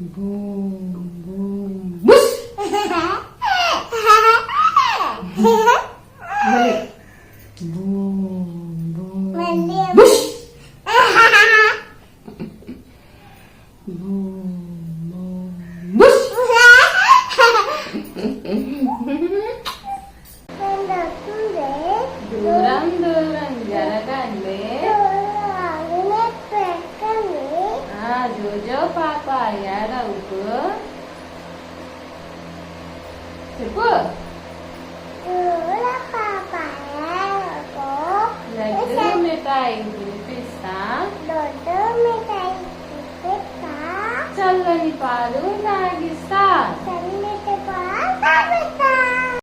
Boom boom bush. మళ్ళీ boom boom bush. Boom boom bush. దూరం దూరం జరగండి. జోజో పాప ఏడవుకు చెప్పు. లడ్డు మిఠాయి తినిపిస్తా, చల్లని పాలు తాగిస్తా.